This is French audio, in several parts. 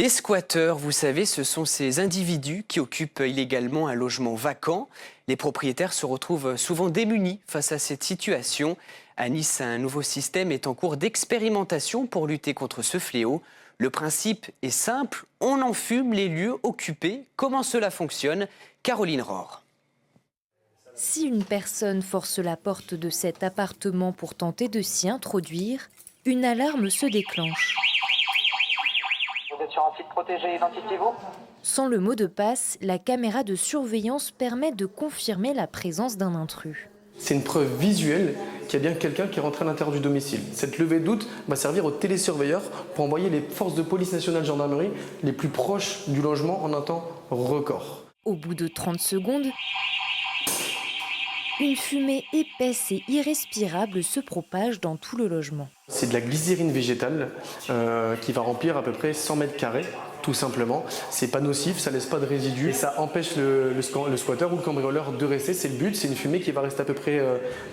Les squatteurs, vous savez, ce sont ces individus qui occupent illégalement un logement vacant. Les propriétaires se retrouvent souvent démunis face à cette situation. À Nice, un nouveau système est en cours d'expérimentation pour lutter contre ce fléau. Le principe est simple, on enfume les lieux occupés. Comment cela fonctionne? Caroline Rohr. Si une personne force la porte de cet appartement pour tenter de s'y introduire, une alarme se déclenche. Vous êtes sur un site protégé, identifiez-vous. Sans le mot de passe, la caméra de surveillance permet de confirmer la présence d'un intrus. C'est une preuve visuelle qu'il y a bien quelqu'un qui est rentré à l'intérieur du domicile. Cette levée de doute va servir aux télésurveilleurs pour envoyer les forces de police nationale gendarmerie les plus proches du logement en un temps record. Au bout de 30 secondes, une fumée épaisse et irrespirable se propage dans tout le logement. C'est de la glycérine végétale qui va remplir à peu près 100 mètres carrés, tout simplement. C'est pas nocif, ça laisse pas de résidus et ça empêche le squatteur ou le cambrioleur de rester. C'est le but, c'est une fumée qui va rester à peu près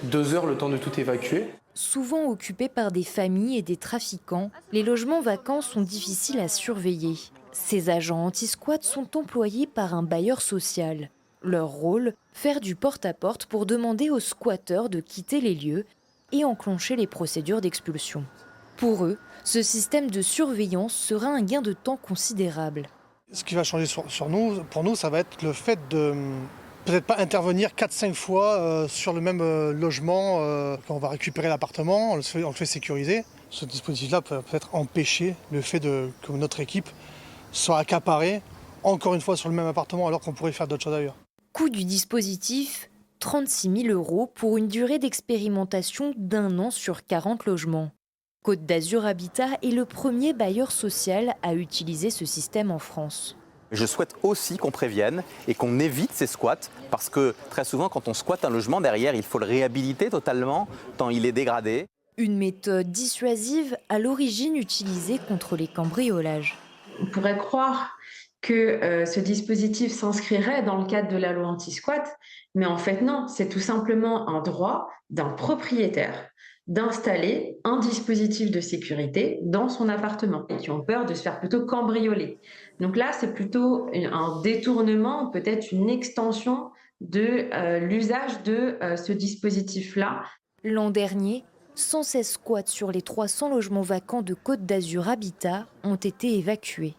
2 heures le temps de tout évacuer. Souvent occupés par des familles et des trafiquants, les logements vacants sont difficiles à surveiller. Ces agents anti-squat sont employés par un bailleur social. Leur rôle, faire du porte-à-porte pour demander aux squatteurs de quitter les lieux et enclencher les procédures d'expulsion. Pour eux, ce système de surveillance sera un gain de temps considérable. Ce qui va changer pour nous, ça va être le fait de peut-être pas intervenir 4-5 fois sur le même logement. Quand on va récupérer l'appartement, on le fait sécuriser. Ce dispositif-là peut peut-être empêcher le fait que notre équipe soit accaparée encore une fois sur le même appartement alors qu'on pourrait faire d'autres choses ailleurs. Coût du dispositif, 36 000 € pour une durée d'expérimentation d'1 an sur 40 logements. Côte d'Azur Habitat est le premier bailleur social à utiliser ce système en France. Je souhaite aussi qu'on prévienne et qu'on évite ces squats parce que très souvent quand on squatte un logement derrière, il faut le réhabiliter totalement tant il est dégradé. Une méthode dissuasive à l'origine utilisée contre les cambriolages. On pourrait croire que ce dispositif s'inscrirait dans le cadre de la loi anti-squat, mais en fait non, c'est tout simplement un droit d'un propriétaire d'installer un dispositif de sécurité dans son appartement et qui ont peur de se faire plutôt cambrioler. Donc là, c'est plutôt un détournement, peut-être une extension de l'usage de ce dispositif-là. L'an dernier, 116 squats sur les 300 logements vacants de Côte d'Azur Habitat ont été évacués.